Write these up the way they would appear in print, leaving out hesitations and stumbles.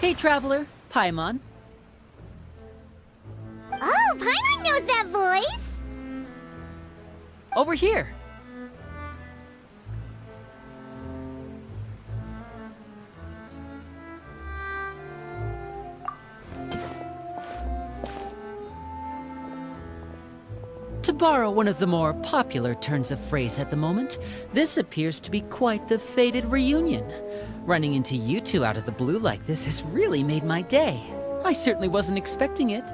Hey, Traveler. Paimon. Oh, Paimon knows that voice! Over here. To borrow one of the more popular turns of phrase at the moment, this appears to be quite the fated reunion. Running into you two out of the blue like this has really made my day. I certainly wasn't expecting it.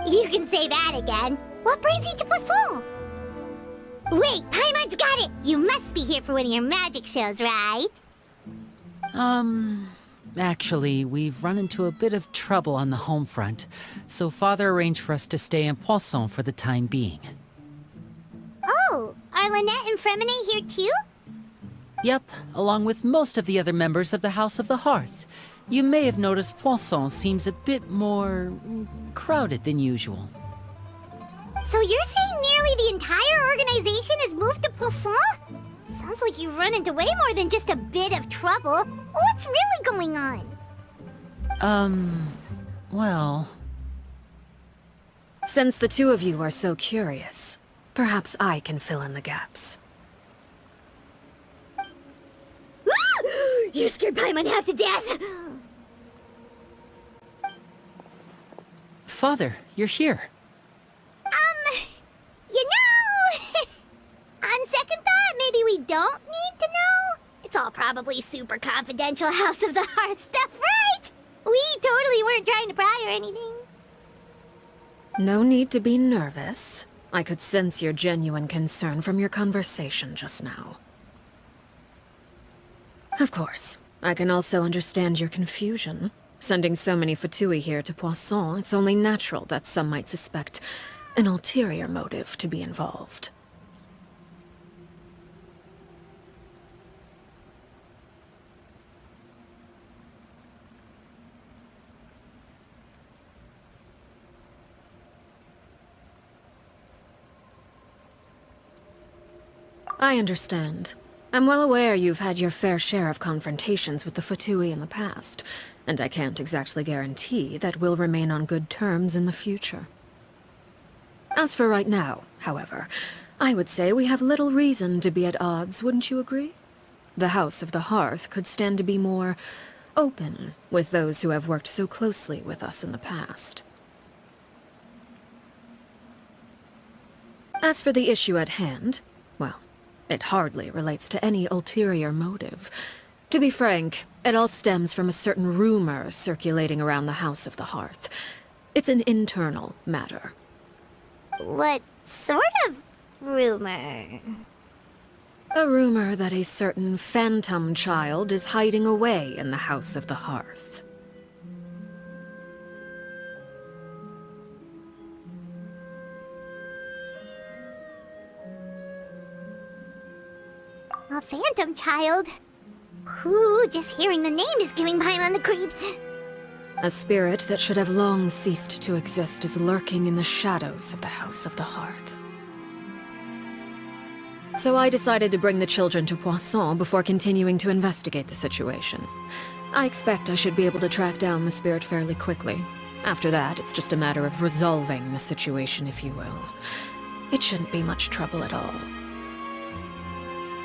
You can say that again. What brings you to Poisson? Wait, Paimon's got it! You must be here for one of your magic shows, right? Actually, we've run into a bit of trouble on the home front, so Father arranged for us to stay in Poisson for the time being. Oh, are Lynette and Fremine here too? Yep, along with most of the other members of the House of the Hearth. You may have noticed Poisson seems a bit more crowded than usual. So you're saying nearly the entire organization has moved to Poisson? Sounds like you've run into way more than just a bit of trouble. What's really going on? Well... Since the two of you are so curious, perhaps I can fill in the gaps. You scared Paimon half to death! Father, you're here. You know... On second thought, maybe we don't need to know? It's all probably super confidential House of the Hearth stuff, right? We totally weren't trying to pry or anything. No need to be nervous. I could sense your genuine concern from your conversation just now. Of course, I can also understand your confusion. Sending so many Fatui here to Poisson, it's only natural that some might suspect an ulterior motive to be involved. I understand. I'm well aware you've had your fair share of confrontations with the Fatui in the past, and I can't exactly guarantee that we'll remain on good terms in the future. As for right now, however, I would say we have little reason to be at odds, wouldn't you agree? The House of the Hearth could stand to be more open with those who have worked so closely with us in the past. As for the issue at hand, well, it hardly relates to any ulterior motive. To be frank, it all stems from a certain rumor circulating around the House of the Hearth. It's an internal matter. What sort of rumor? A rumor that a certain phantom child is hiding away in the House of the Hearth. A phantom child? Ooh, just hearing the name is giving Paimon the creeps. A spirit that should have long ceased to exist is lurking in the shadows of the House of the Hearth. So I decided to bring the children to Poisson before continuing to investigate the situation. I expect I should be able to track down the spirit fairly quickly. After that, it's just a matter of resolving the situation, if you will. It shouldn't be much trouble at all.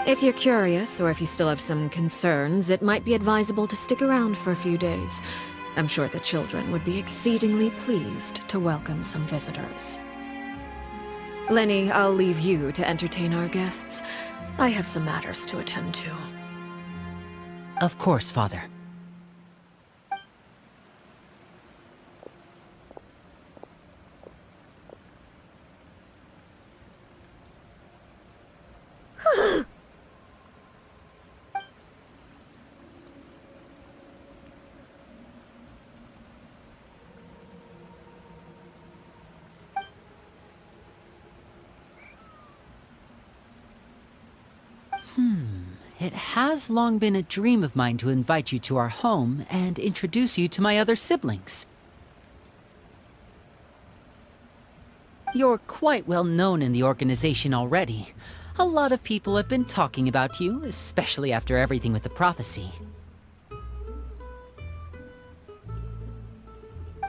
If you're curious, or if you still have some concerns, it might be advisable to stick around for a few days. I'm sure the children would be exceedingly pleased to welcome some visitors. Lenny, I'll leave you to entertain our guests. I have some matters to attend to. Of course, Father. It has long been a dream of mine to invite you to our home and introduce you to my other siblings. You're quite well known in the organization already. A lot of people have been talking about you, especially after everything with the prophecy.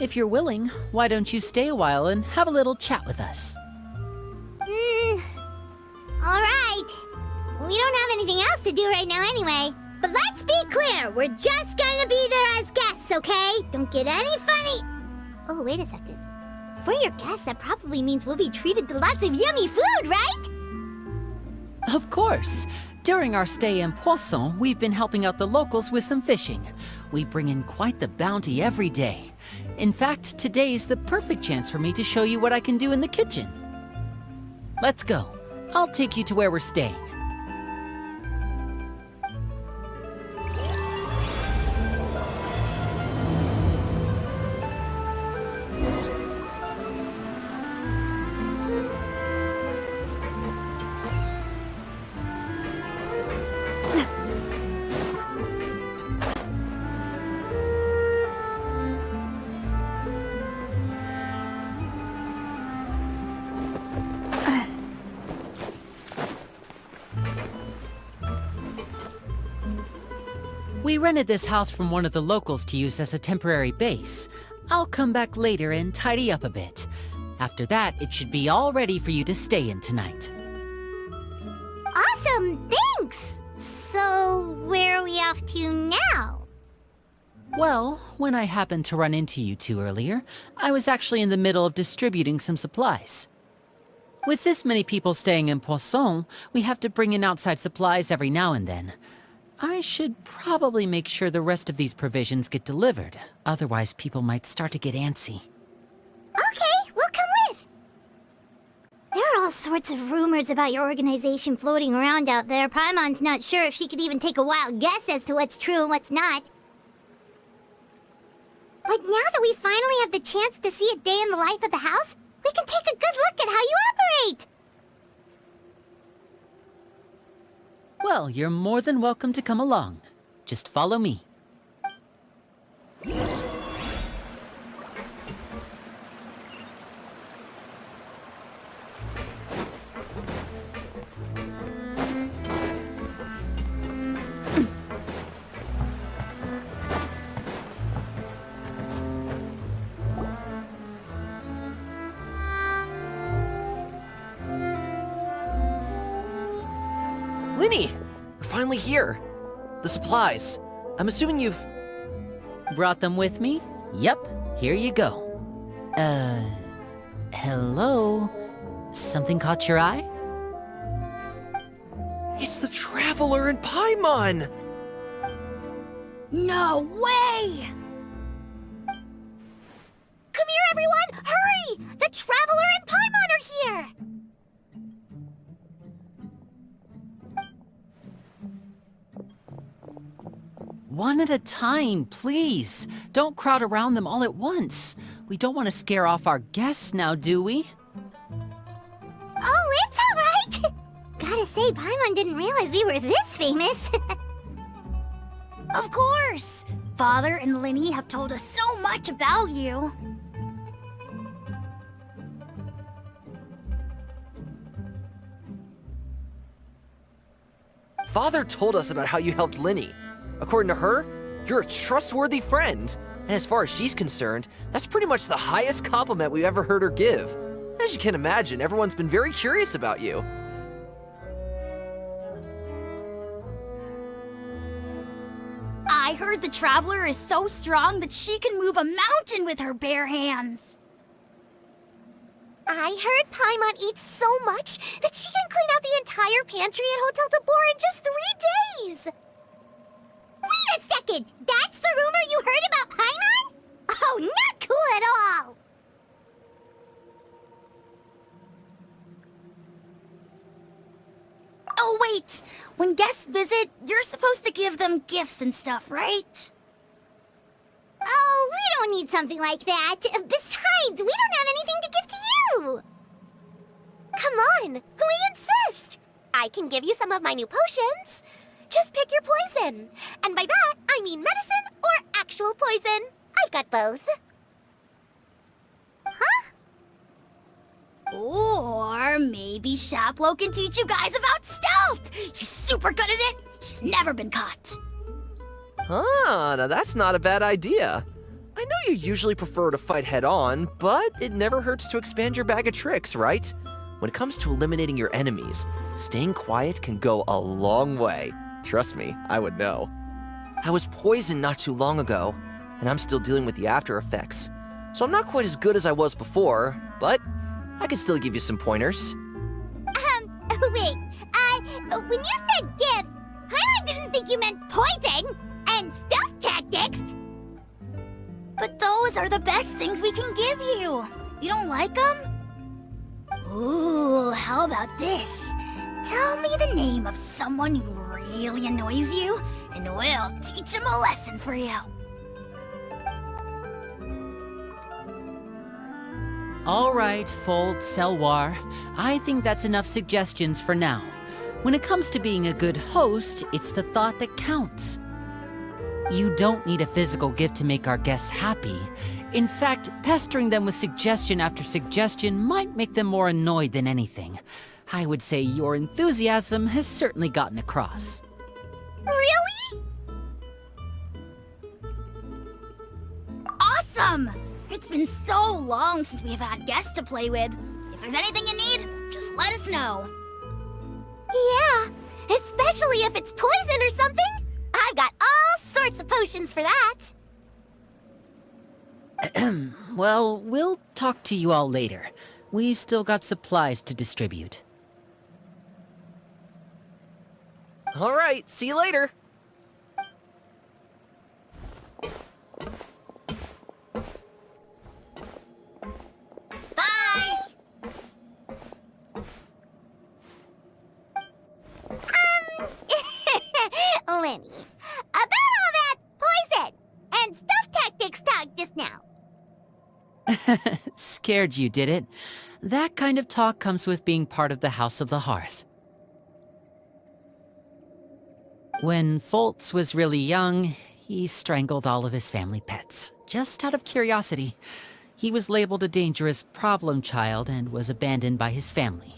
If you're willing, why don't you stay a while and have a little chat with us? Alright. We don't have anything else to do right now anyway. But let's be clear, we're just gonna be there as guests, okay? Don't get any funny... Oh, wait a second. For your guests, that probably means we'll be treated to lots of yummy food, right? Of course. During our stay in Poisson, we've been helping out the locals with some fishing. We bring in quite the bounty every day. In fact, today's the perfect chance for me to show you what I can do in the kitchen. Let's go. I'll take you to where we're staying. We rented this house from one of the locals to use as a temporary base. I'll come back later and tidy up a bit. After that, it should be all ready for you to stay in tonight. Awesome, thanks! So, where are we off to now? Well, when I happened to run into you two earlier, I was actually in the middle of distributing some supplies. With this many people staying in Poisson, we have to bring in outside supplies every now and then. I should probably make sure the rest of these provisions get delivered. Otherwise, people might start to get antsy. Okay, we'll come with! There are all sorts of rumors about your organization floating around out there. Paimon's not sure if she could even take a wild guess as to what's true and what's not. But now that we finally have the chance to see a day in the life of the house, we can take a good look at how you operate! Well, you're more than welcome to come along. Just follow me. Linny! We're finally here. The supplies. I'm assuming you've... Brought them with me? Yep, here you go. Hello? Something caught your eye? It's the Traveler and Paimon! No way! Come here, everyone! Hurry! The Traveler and Paimon are here! One at a time, please. Don't crowd around them all at once. We don't want to scare off our guests now, do we? Oh, it's all right! Gotta say, Paimon didn't realize we were this famous. Of course! Father and Linny have told us so much about you. Father told us about how you helped Linny. According to her, you're a trustworthy friend. And as far as she's concerned, that's pretty much the highest compliment we've ever heard her give. As you can imagine, everyone's been very curious about you. I heard the Traveler is so strong that she can move a mountain with her bare hands. I heard Paimon eats so much that she can clean out the entire pantry at Hotel de Boer in just 3 days! Wait a second! That's the rumor you heard about Paimon? Oh, not cool at all! Oh wait, when guests visit, you're supposed to give them gifts and stuff, right? Oh, we don't need something like that. Besides, we don't have anything to give to you! Come on, we insist! I can give you some of my new potions. Just pick your poison. And by that, I mean medicine or actual poison. I've got both. Huh? Or maybe Shaplo can teach you guys about stealth! He's super good at it! He's never been caught! Ah, now that's not a bad idea. I know you usually prefer to fight head-on, but it never hurts to expand your bag of tricks, right? When it comes to eliminating your enemies, staying quiet can go a long way. Trust me, I would know. I was poisoned not too long ago, and I'm still dealing with the after effects. So I'm not quite as good as I was before, but I can still give you some pointers. Wait, when you said gifts, I didn't think you meant poison and stealth tactics. But those are the best things we can give you. You don't like them? Ooh, how about this? Tell me the name of someone who really annoys you, and we'll teach him a lesson for you. All right, Fold, Selwar. I think that's enough suggestions for now. When it comes to being a good host, it's the thought that counts. You don't need a physical gift to make our guests happy. In fact, pestering them with suggestion after suggestion might make them more annoyed than anything. I would say your enthusiasm has certainly gotten across. Really? Awesome! It's been so long since we've had guests to play with. If there's anything you need, just let us know. Yeah, especially if it's poison or something. I've got all sorts of potions for that. Well, we'll talk to you all later. We've still got supplies to distribute. All right, see you later. Bye! Lenny, about all that poison and stealth tactics talk just now. Scared you, did it? That kind of talk comes with being part of the House of the Hearth. When Foltz was really young, he strangled all of his family pets, just out of curiosity. He was labeled a dangerous problem child and was abandoned by his family.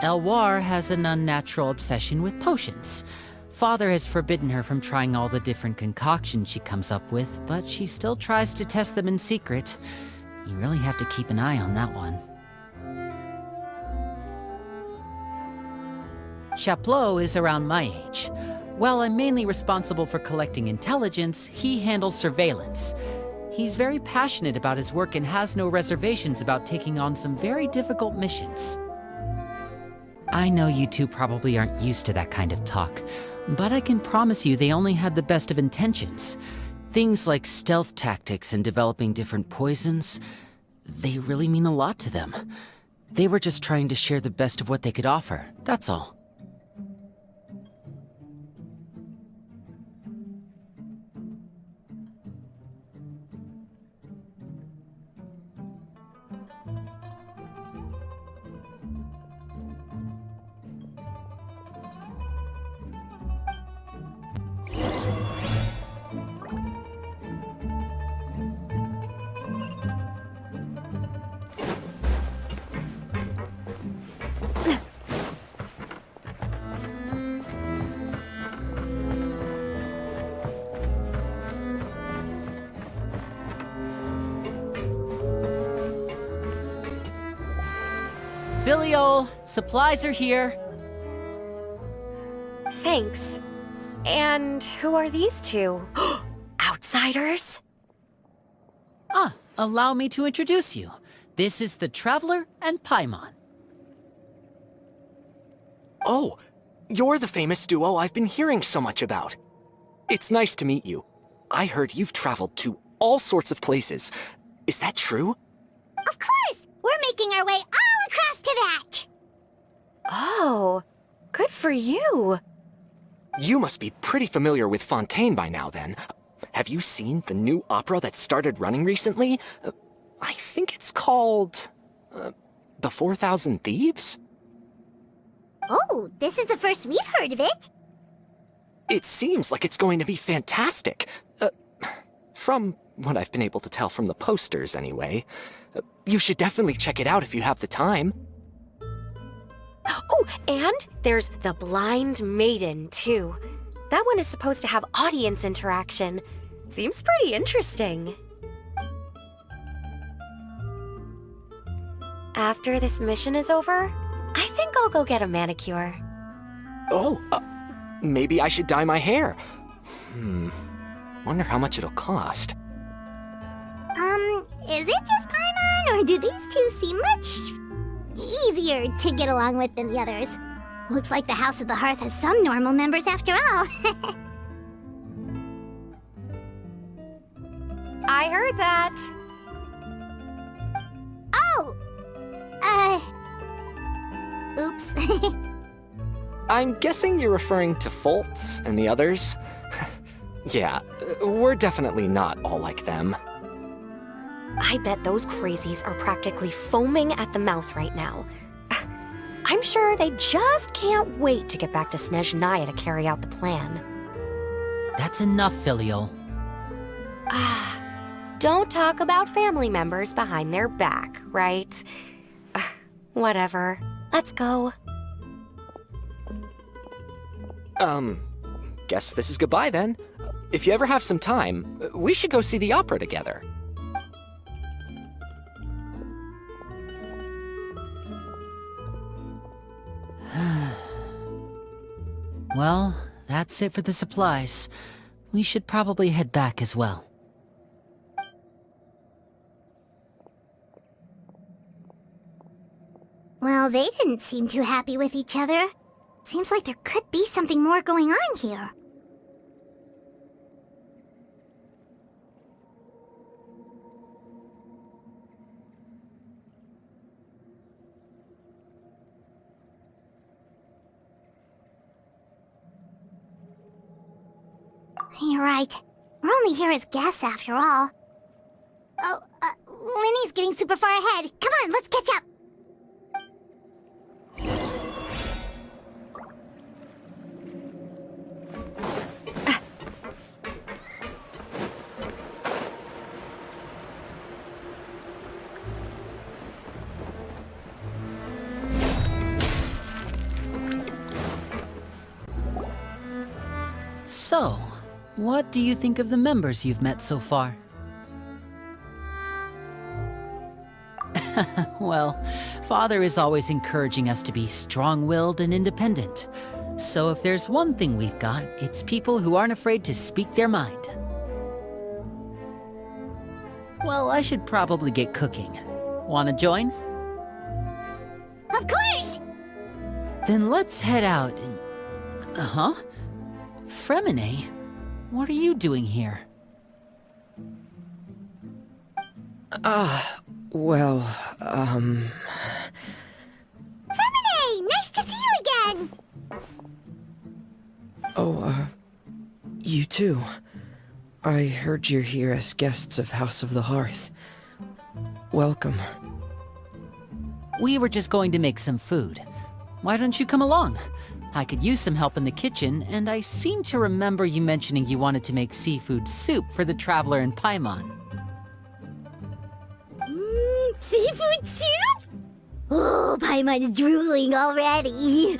Elwar has an unnatural obsession with potions. Father has forbidden her from trying all the different concoctions she comes up with, but she still tries to test them in secret. You really have to keep an eye on that one. Chaplot is around my age. While I'm mainly responsible for collecting intelligence, he handles surveillance. He's very passionate about his work and has no reservations about taking on some very difficult missions. I know you two probably aren't used to that kind of talk, but I can promise you they only had the best of intentions. Things like stealth tactics and developing different poisons, they really mean a lot to them. They were just trying to share the best of what they could offer, that's all. Filial, supplies are here. Thanks. And who are these two? Outsiders? Allow me to introduce you. This is the Traveler and Paimon. Oh, you're the famous duo I've been hearing so much about. It's nice to meet you. I heard you've traveled to all sorts of places. Is that true? Of course! We're making our way all across to that! Oh, good for you. You must be pretty familiar with Fontaine by now, then. Have you seen the new opera that started running recently? I think it's called... The 4,000 Thieves? Oh, this is the first we've heard of it. It seems like it's going to be fantastic. From what I've been able to tell from the posters, anyway. You should definitely check it out if you have the time. Oh, and there's The Blind Maiden, too. That one is supposed to have audience interaction. Seems pretty interesting. After this mission is over, I think I'll go get a manicure. Oh, maybe I should dye my hair. Wonder how much it'll cost. Is it just Paimon, or do these two seem much easier to get along with than the others? Looks like the House of the Hearth has some normal members after all. I heard that. Oh! Oops. I'm guessing you're referring to Foltz and the others? Yeah, we're definitely not all like them. I bet those crazies are practically foaming at the mouth right now. I'm sure they just can't wait to get back to Snezhnaya to carry out the plan. That's enough, Filial. Don't talk about family members behind their back, right? Whatever. Let's go. Guess this is goodbye then. If you ever have some time, we should go see the opera together. Well, that's it for the supplies. We should probably head back as well. Well, they didn't seem too happy with each other. Seems like there could be something more going on here. You're right. We're only here as guests after all. Oh, Linny's getting super far ahead. Come on, let's catch up. So, what do you think of the members you've met so far? Well, Father is always encouraging us to be strong-willed and independent. So if there's one thing we've got, it's people who aren't afraid to speak their mind. Well, I should probably get cooking. Wanna join? Of course! Then let's head out and... Huh? Fremine? What are you doing here? Well, Fremine! Nice to see you again! you too. I heard you're here as guests of House of the Hearth. Welcome. We were just going to make some food. Why don't you come along? I could use some help in the kitchen, and I seem to remember you mentioning you wanted to make seafood soup for the Traveler in Paimon. Seafood soup? Oh, Paimon's drooling already.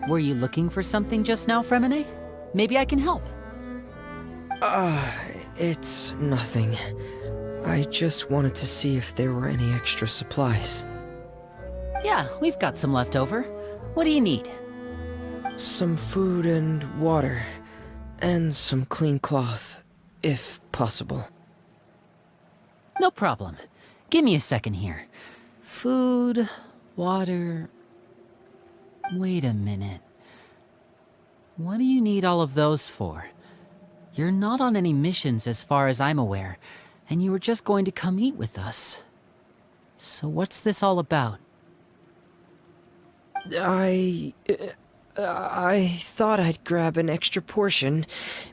Were you looking for something just now, Fremine? Maybe I can help. It's nothing. I just wanted to see if there were any extra supplies. Yeah, we've got some left over. What do you need? Some food and water, and some clean cloth, if possible. No problem. Give me a second here. Food, water... Wait a minute. What do you need all of those for? You're not on any missions as far as I'm aware, and you were just going to come eat with us. So what's this all about? I thought I'd grab an extra portion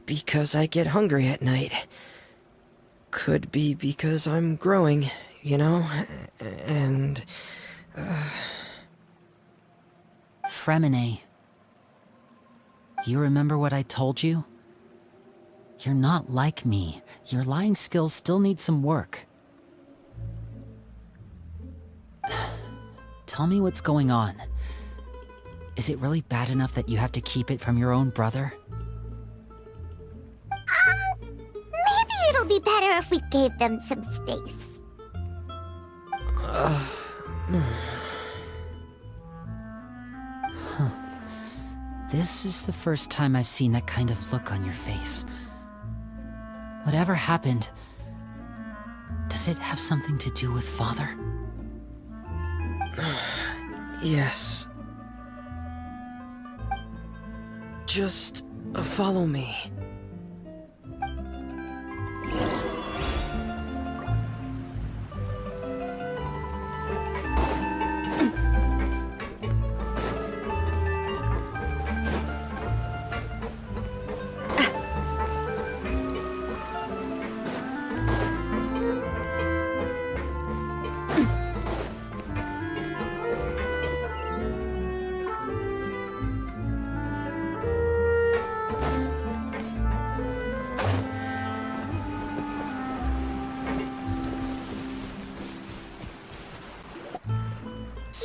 because I get hungry at night. Could be because I'm growing, you know, and... Fremine. You remember what I told you? You're not like me. Your lying skills still need some work. Tell me what's going on. Is it really bad enough that you have to keep it from your own brother? Maybe it'll be better if we gave them some space. This is the first time I've seen that kind of look on your face. Whatever happened, does it have something to do with Father? Yes. Just follow me.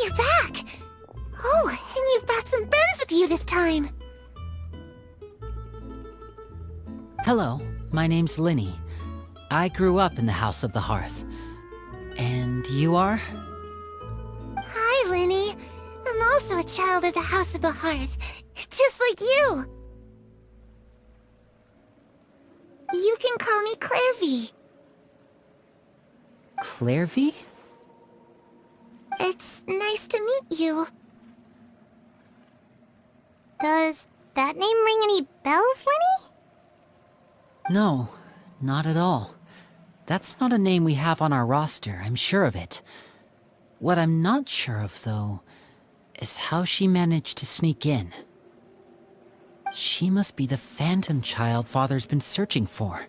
You're back! Oh, and you've brought some friends with you this time! Hello, my name's Linny. I grew up in the House of the Hearth. And you are? Hi, Linny. I'm also a child of the House of the Hearth, just like you! You can call me Clairvy. Clairvy? It's nice to meet you. Does that name ring any bells, Linny? No, not at all. That's not a name we have on our roster, I'm sure of it. What I'm not sure of, though, is how she managed to sneak in. She must be the phantom child Father's been searching for.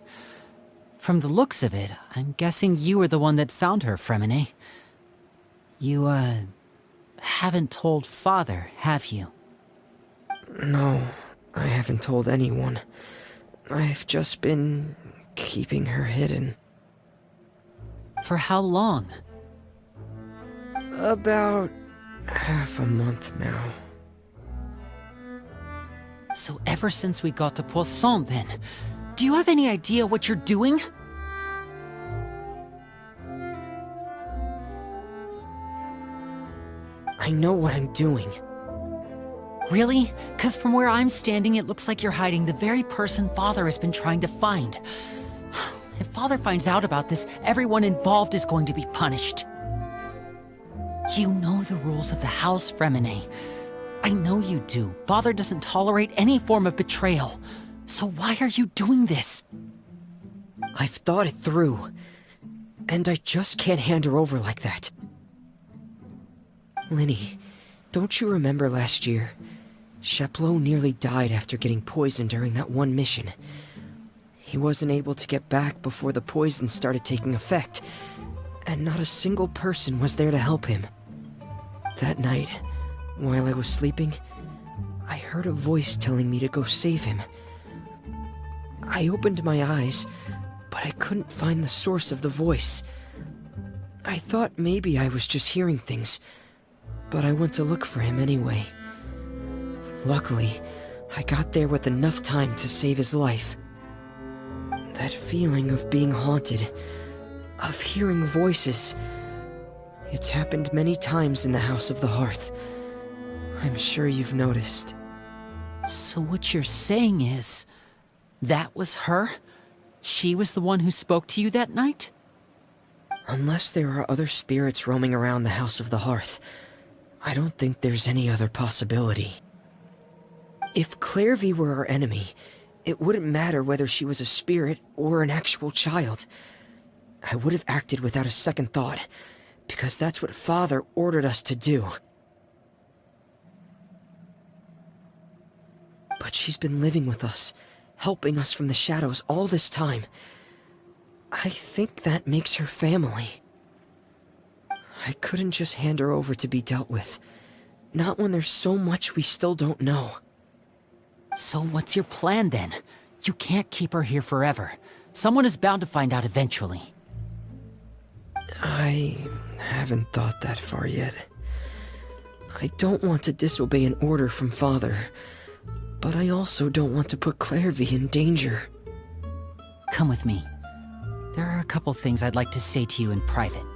From the looks of it, I'm guessing you were the one that found her, Fremine. You, haven't told Father, have you? No, I haven't told anyone. I've just been keeping her hidden. For how long? About half a month now. So ever since we got to Poisson, then, do you have any idea what you're doing? I know what I'm doing. Really? 'Cause from where I'm standing, it looks like you're hiding the very person Father has been trying to find. If Father finds out about this, everyone involved is going to be punished. You know the rules of the house, Fremine. I know you do. Father doesn't tolerate any form of betrayal. So why are you doing this? I've thought it through. And I just can't hand her over like that. Linny, don't you remember last year? Sheplo nearly died after getting poisoned during that one mission. He wasn't able to get back before the poison started taking effect, and not a single person was there to help him. That night, while I was sleeping, I heard a voice telling me to go save him. I opened my eyes, but I couldn't find the source of the voice. I thought maybe I was just hearing things, but I went to look for him anyway. Luckily, I got there with enough time to save his life. That feeling of being haunted, of hearing voices, it's happened many times in the House of the Hearth. I'm sure you've noticed. So what you're saying is, that was her? She was the one who spoke to you that night? Unless there are other spirits roaming around the House of the Hearth, I don't think there's any other possibility. If Clairvy were our enemy, it wouldn't matter whether she was a spirit or an actual child. I would have acted without a second thought, because that's what Father ordered us to do. But she's been living with us, helping us from the shadows all this time. I think that makes her family. I couldn't just hand her over to be dealt with. Not when there's so much we still don't know. So what's your plan then? You can't keep her here forever. Someone is bound to find out eventually. I haven't thought that far yet. I don't want to disobey an order from Father, but I also don't want to put Clairvy in danger. Come with me. There are a couple things I'd like to say to you in private.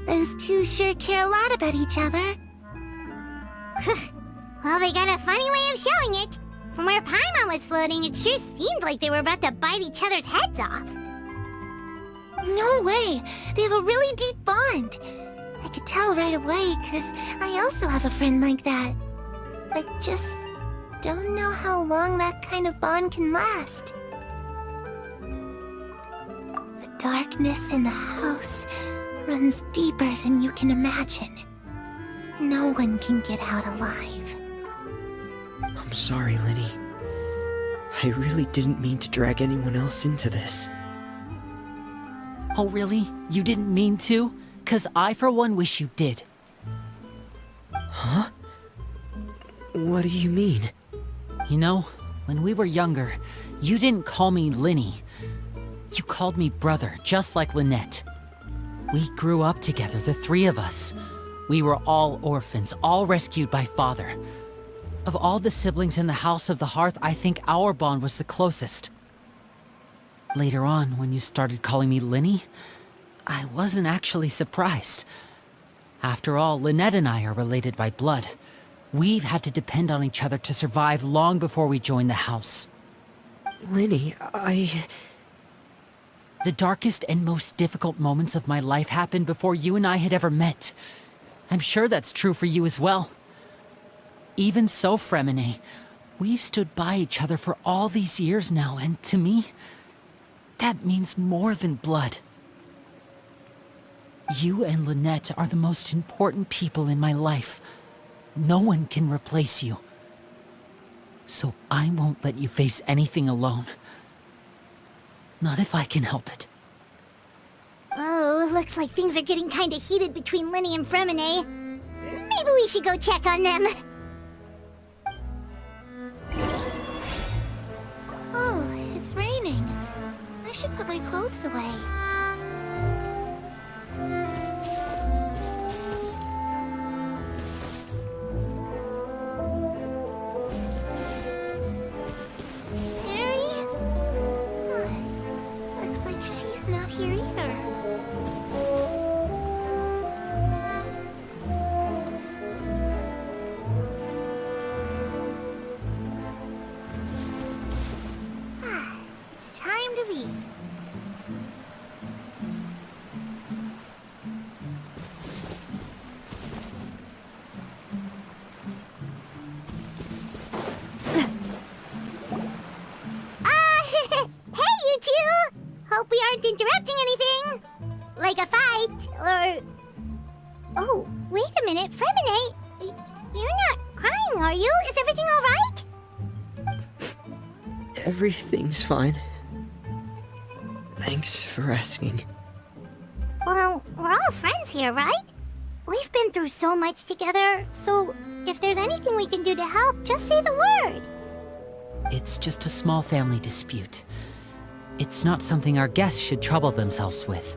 Those two sure care a lot about each other. Well, they got a funny way of showing it. From where Paimon was floating, it sure seemed like they were about to bite each other's heads off. No way! They have a really deep bond. I could tell right away, because I also have a friend like that. I just don't know how long that kind of bond can last. The darkness in the house runs deeper than you can imagine. No one can get out alive. I'm sorry, Lenny. I really didn't mean to drag anyone else into this. Oh, really? You didn't mean to? 'Cause I, for one, wish you did. Huh? What do you mean? You know, when we were younger, you didn't call me Linny. You called me brother, just like Lynette. We grew up together, the three of us. We were all orphans, all rescued by father. Of all the siblings in the House of the Hearth, I think our bond was the closest. Later on, when you started calling me Linny, I wasn't actually surprised. After all, Lynette and I are related by blood. We've had to depend on each other to survive long before we joined the house. Lenny, The darkest and most difficult moments of my life happened before you and I had ever met. I'm sure that's true for you as well. Even so, Fremine, we've stood by each other for all these years now, and to me, that means more than blood. You and Lynette are the most important people in my life. No one can replace you. So I won't let you face anything alone. Not if I can help it. Oh, looks like things are getting kinda heated between Linny and Fremine. Maybe we should go check on them. Oh, it's raining. I should put my clothes away. Harry? Huh. Looks like she's not here either. It's time to eat. Hey, you two! Hope we aren't interrupting anything. Like a fight, or... Oh, wait a minute, Fremine. You're not crying, are you? Is everything all right? everything's fine. Thanks for asking. Well, we're all friends here, right? We've been through so much together, so if there's anything we can do to help, just say the word. It's just a small family dispute. It's not something our guests should trouble themselves with.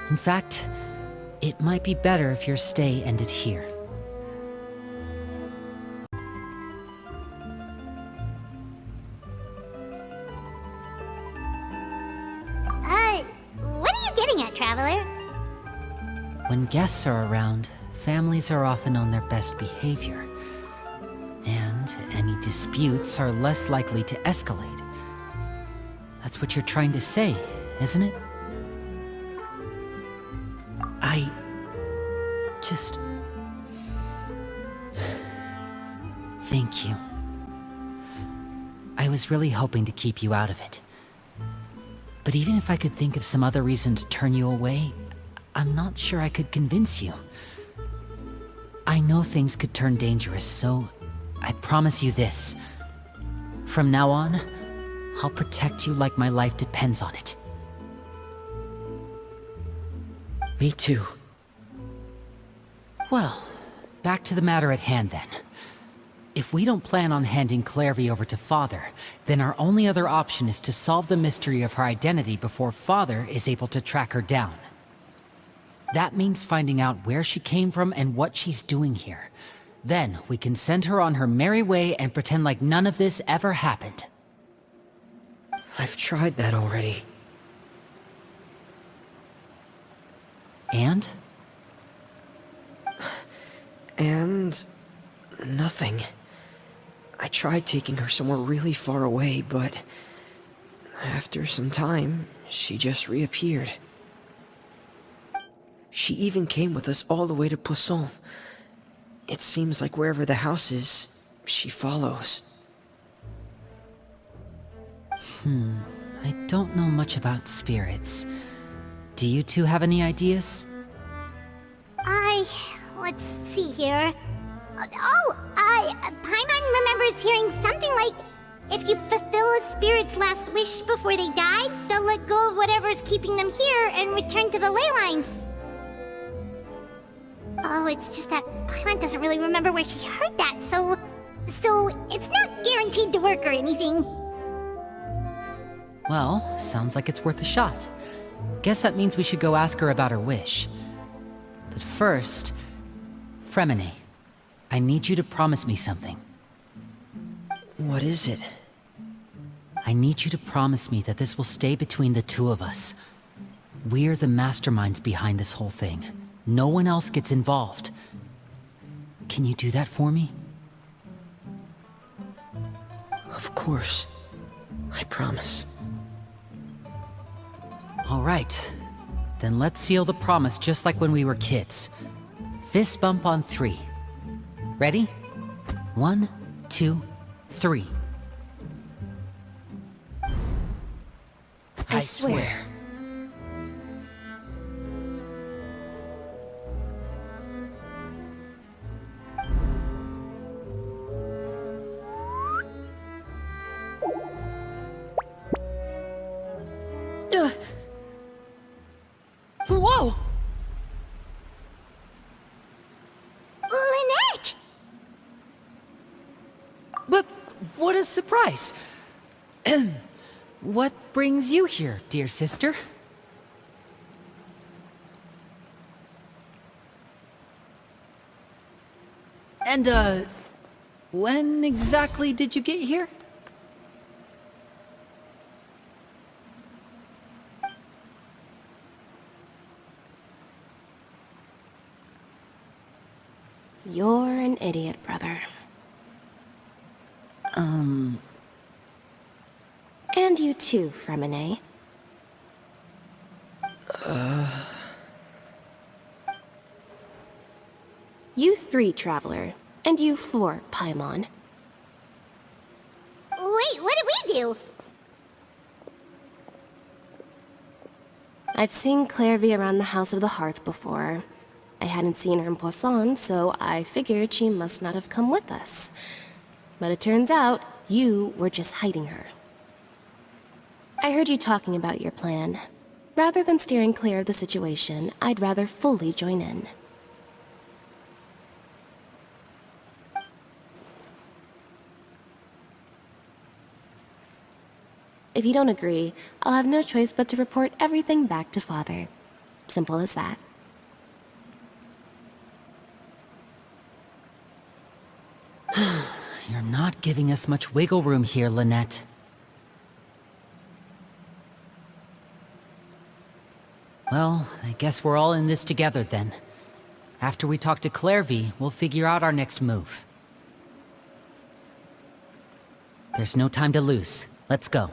In fact, it might be better if your stay ended here. What are you getting at, Traveler? When guests are around, families are often on their best behavior. And any disputes are less likely to escalate. That's what you're trying to say, isn't it? I just... Thank you. I was really hoping to keep you out of it. But even if I could think of some other reason to turn you away, I'm not sure I could convince you. I know things could turn dangerous, so I promise you this. From now on, I'll protect you like my life depends on it. Me too. Well, back to the matter at hand then. If we don't plan on handing Clairvy over to Father, then our only other option is to solve the mystery of her identity before Father is able to track her down. That means finding out where she came from and what she's doing here. Then we can send her on her merry way and pretend like none of this ever happened. I've tried that already. And? And... nothing. I tried taking her somewhere really far away, but... after some time, she just reappeared. She even came with us all the way to Poisson. It seems like wherever the house is, she follows. I don't know much about spirits. Do you two have any ideas? Let's see here. Paimon remembers hearing something like, if you fulfill a spirit's last wish before they die, they'll let go of whatever's keeping them here and return to the ley lines. Oh, it's just that Paimon doesn't really remember where she heard that, so it's not guaranteed to work or anything. Well, sounds like it's worth a shot. Guess that means we should go ask her about her wish. But first, Fremine, I need you to promise me something. What is it? I need you to promise me that this will stay between the two of us. We're the masterminds behind this whole thing. No one else gets involved. Can you do that for me? Of course. I promise. All right. Then let's seal the promise just like when we were kids. Fist bump on 3. Ready? 1, 2, 3. I swear. Whoa! Lynette! But what a surprise! What brings you here, dear sister? And, when exactly did you get here? You're an idiot, brother. And you too, Fremine. You 3, Traveler. And you 4, Paimon. Wait, what did we do? I've seen Clairvy around the House of the Hearth before. I hadn't seen her in Poisson, so I figured she must not have come with us. But it turns out, you were just hiding her. I heard you talking about your plan. Rather than steering clear of the situation, I'd rather fully join in. If you don't agree, I'll have no choice but to report everything back to Father. Simple as that. You're not giving us much wiggle room here, Lynette. Well, I guess we're all in this together then. After we talk to Clairvy, we'll figure out our next move. There's no time to lose. Let's go.